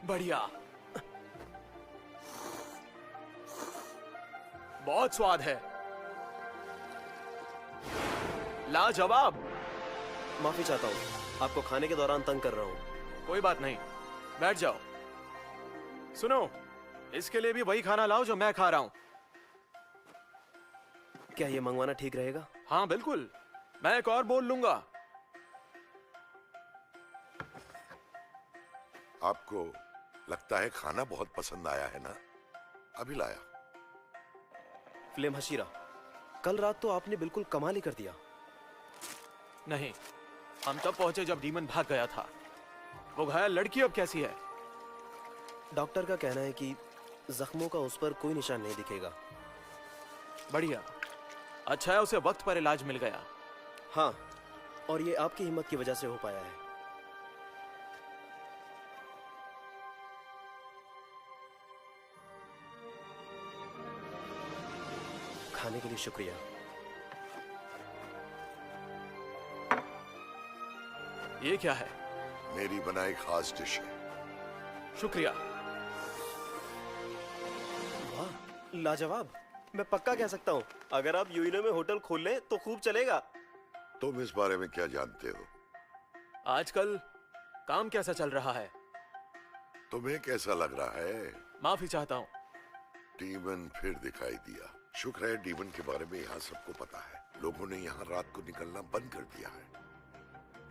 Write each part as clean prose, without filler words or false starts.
बढ़िया, बहुत स्वाद है, लाजवाब। माफी चाहता हूँ, आपको खाने के दौरान तंग कर रहा हूँ। कोई बात नहीं, बैठ जाओ। सुनो, इसके लिए भी वही खाना लाओ जो मैं खा रहा हूँ। क्या ये मंगवाना ठीक रहेगा? हाँ बिल्कुल, मैं एक और बोल लूंगा। आपको लगता है खाना बहुत पसंद आया है ना? अभी लाया। फ्लेम हशीरा, कल रात तो आपने बिल्कुल कमाल ही कर दिया। नहीं, हम तब पहुंचे जब डीमन भाग गया था। वो घायल लड़की अब कैसी है? डॉक्टर का कहना है कि जख्मों का उस पर कोई निशान नहीं दिखेगा। बढ़िया, अच्छा है उसे वक्त पर इलाज मिल गया। हाँ, और ये आपकी हिम्मत की वजह से हो पाया है। खाने के लिए शुक्रिया। ये क्या है? मेरी बनाई खास डिश है। शुक्रिया। वाह, लाजवाब। मैं पक्का कह सकता हूँ, अगर आप यूएनओ में होटल खोल लें तो खूब चलेगा। तुम इस बारे में क्या जानते हो? आजकल काम कैसा चल रहा है? तुम्हें कैसा लग रहा है? माफी चाहता हूँ। डीमन फिर दिखाई दिया। शुक्र है डीमन के बारे में यहाँ सबको पता है। लोगों ने यहाँ रात को निकलना बंद कर दिया है।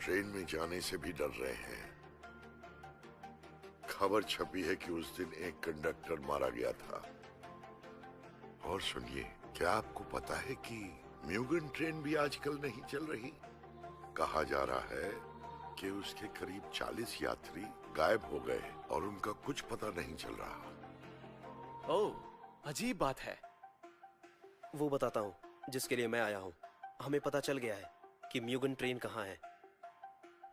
ट्रेन में जाने से भी डर रहे हैं। खबर छपी है कि उस दिन एक कंडक्टर मारा गया था। और सुनिए, क्या आपको पता है कि म्यूगन ट्रेन भी आजकल नहीं चल रही? कहा जा रहा है कि उसके करीब 40 यात्री गायब हो गए और उनका कुछ पता नहीं चल रहा। ओह, अजीब बात है। वो बताता हूँ जिसके लिए मैं आया हूँ। हमें पता चल गया है कि म्यूगन ट्रेन कहाँ है।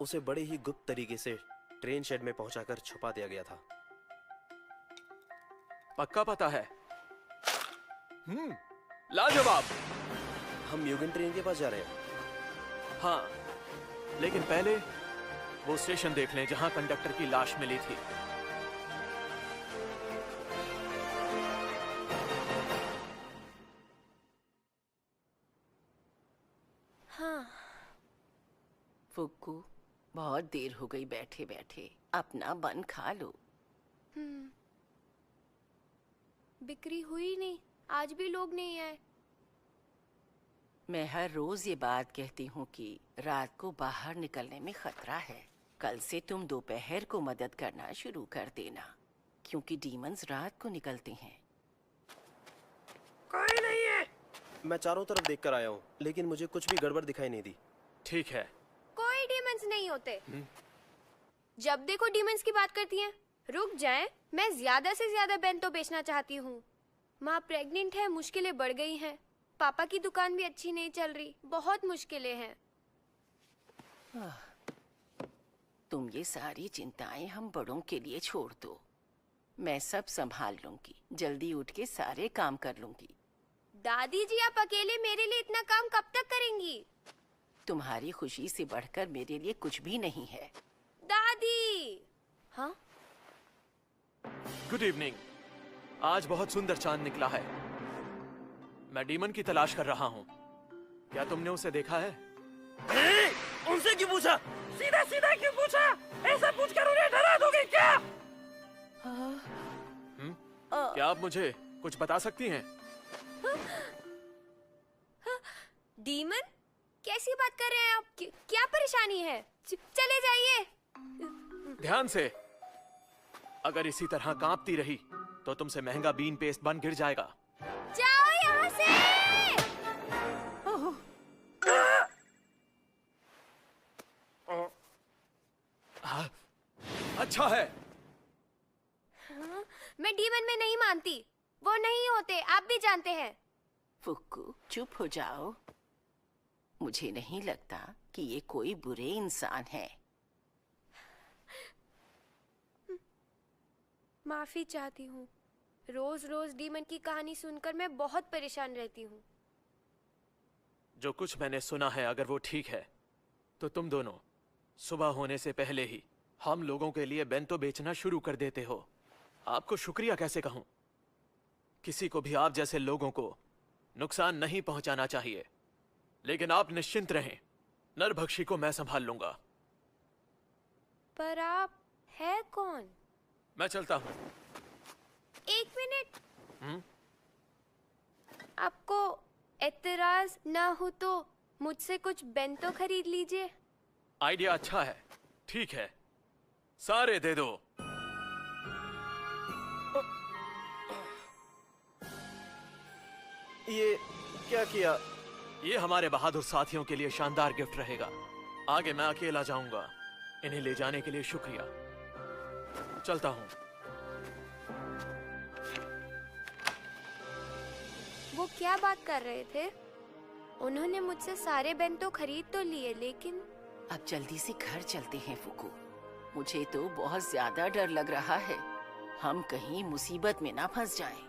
उसे बड़े ही गुप्त तरीके से ट्रेन शेड में पहुंचाकर छुपा दिया गया था। पक्का पता है? लाजवाब। हम म्यूगन ट्रेन के पास जा रहे हैं। हाँ, लेकिन पहले वो स्टेशन देख लें जहां कंडक्टर की लाश मिली थी। हाँ। फुक्कू, बहुत देर हो गई बैठे बैठे, अपना बन खा लो। बिक्री हुई नहीं, आज भी लोग नहीं आए। मैं हर रोज ये बात कहती हूँ कि रात को बाहर निकलने में खतरा है। कल से तुम दोपहर को मदद करना शुरू कर देना, क्योंकि डीमंस रात को निकलते हैं। कोई नहीं है। मैं चारों तरफ देखकर आया हूँ, लेकिन मुझे कुछ भी गड़बड़ दिखाई नहीं दी। ठीक है। कोई डीमंस नहीं होते। जब देखो डीमंस की बात करती हैं। रुक जाएं, मैं ज्यादा से ज्यादा बेंतो बेचना चाहती हूँ। माँ प्रेग्नेंट है, मुश्किलें बढ़ गई हैं। पापा की दुकान भी अच्छी नहीं चल रही, बहुत मुश्किलें हैं। तुम ये सारी चिंताएं हम बड़ों के लिए छोड़ दो। मैं सब संभाल लूंगी, जल्दी उठ के सारे काम कर लूंगी। दादी जी, आप अकेले मेरे लिए इतना काम कब तक करेंगी? तुम्हारी खुशी से बढ़कर मेरे लिए कुछ भी नहीं है। दादी। हाँ? Good evening. आज बहुत सुंदर चांद निकला है। मैं डीमन की तलाश कर रहा हूँ। क्या तुमने उसे देखा है? उनसे क्यों पूछा? सीधा सीधा क्यों पूछा? ऐसा पूछकर उन्हें डरा दोगे क्या? क्या आप मुझे कुछ बता सकती हैं? डीमन? कैसी बात कर रहे हैं आप? क्या परेशानी है? चले जाइए। ध्यान से। अगर इसी तरह कांपती रही तो तुमसे महंगा बीन पेस्ट बन गिर जाएगा। जाओ यहाँ से। अच्छा है। मैं डीमन में नहीं मानती। वो नहीं होते, आप भी जानते हैं। फुक्कू, चुप हो जाओ। मुझे नहीं लगता कि ये कोई बुरे इंसान है। माफी चाहती हूँ। रोज रोज डीमन की कहानी सुनकर मैं बहुत परेशान रहती हूँ। जो कुछ मैंने सुना है, अगर वो ठीक है तो तुम दोनों सुबह होने से पहले ही हम लोगों के लिए बेंतो बेचना शुरू कर देते हो। आपको शुक्रिया कैसे कहूं? किसी को भी आप जैसे लोगों को नुकसान नहीं पहुंचाना चाहिए, लेकिन आप निश्चिंत रहें, नरभक्षी को मैं संभाल लूंगा। पर आप है कौन? मैं चलता हूं। एक मिनट। आपको एतराज ना हो तो मुझसे कुछ बेंतो खरीद लीजिए। आइडिया अच्छा है। ठीक है, सारे दे दो। ये क्या किया? ये हमारे बहादुर साथियों के लिए शानदार गिफ्ट रहेगा। आगे मैं अकेला जाऊंगा। इन्हें ले जाने के लिए शुक्रिया। चलता हूं। वो क्या बात कर रहे थे? उन्होंने मुझसे सारे बेंतो खरीद तो लिए, लेकिन अब जल्दी से घर चलते हैं फुकू। मुझे तो बहुत ज्यादा डर लग रहा है, हम कहीं मुसीबत में ना फंस जाएं।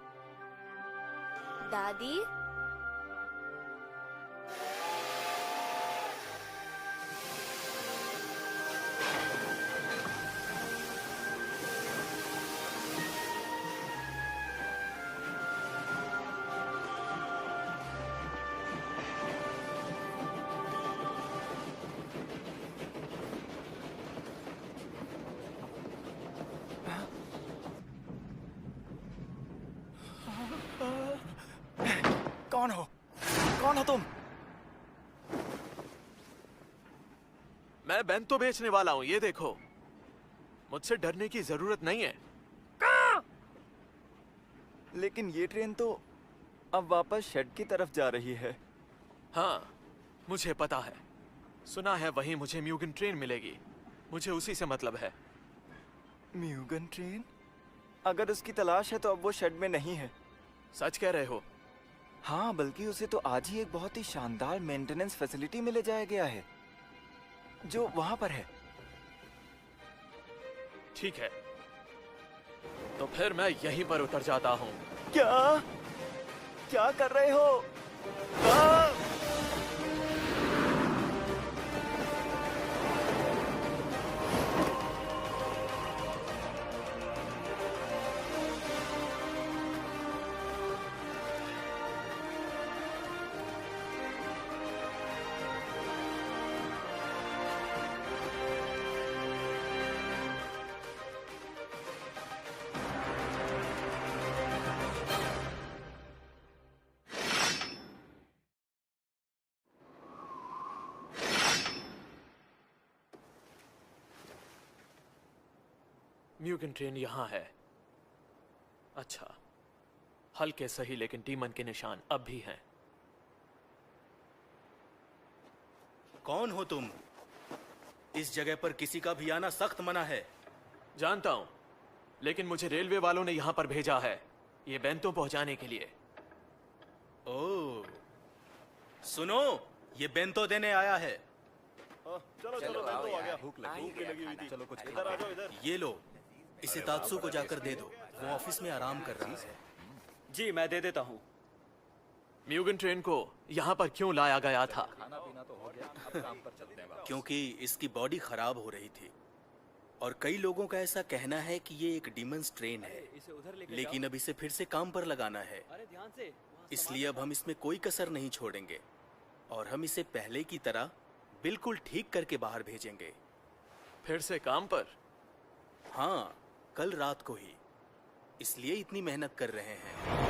दादी, कौन हो? कौन हो तुम? मैं बेंतो बेचने वाला हूं, ये देखो। मुझसे डरने की जरूरत नहीं है। लेकिन ये ट्रेन तो अब वापस शेड की तरफ जा रही है। हाँ, मुझे पता है। सुना है वहीं मुझे म्यूगन ट्रेन मिलेगी। मुझे उसी से मतलब है। म्यूगन ट्रेन? अगर उसकी तलाश है तो अब वो शेड में नहीं है। सच कह रहे हो? हाँ, बल्कि उसे तो आज ही एक बहुत ही शानदार मेंटेनेंस फैसिलिटी में ले जाया गया है, जो वहां पर है। ठीक है, तो फिर मैं यहीं पर उतर जाता हूँ। क्या? क्या कर रहे हो? आ! म्यूगन ट्रेन यहाँ है। अच्छा, हल्के सही, लेकिन डीमन के निशान अब भी हैं। कौन हो तुम? इस जगह पर किसी का भी आना सख्त मना है। जानता हूं, लेकिन मुझे रेलवे वालों ने यहाँ पर भेजा है, ये बेंतो पहुंचाने के लिए। ओह, सुनो, ये बेंतो देने आया है। चलो चलो, तो आ गया। भूख लगी हुई थी। चलो कुछ इधर आ जाओ, इधर। ये लो, इसे तात्सु को जाकर दे दो, वो ऑफिस में आराम कर रहा है। जी, मैं दे देता हूँ। म्यूगन ट्रेन को यहाँ पर क्यों लाया गया था? खाना पीना तो हो गया, अब काम पर चलते हैं। क्योंकि इसकी बॉडी खराब हो रही थी और कई लोगों का ऐसा कहना है कि ये एक डीमंस ट्रेन है, इसे उधर लेके लेकिन अब इसे फिर से काम पर लगाना है। अरे ध्यान से। इसलिए अब हम इसमें कोई कसर नहीं छोड़ेंगे और हम इसे पहले की तरह बिल्कुल ठीक करके बाहर भेजेंगे। फिर से काम पर? हाँ, कल रात को ही। इसलिए इतनी मेहनत कर रहे हैं।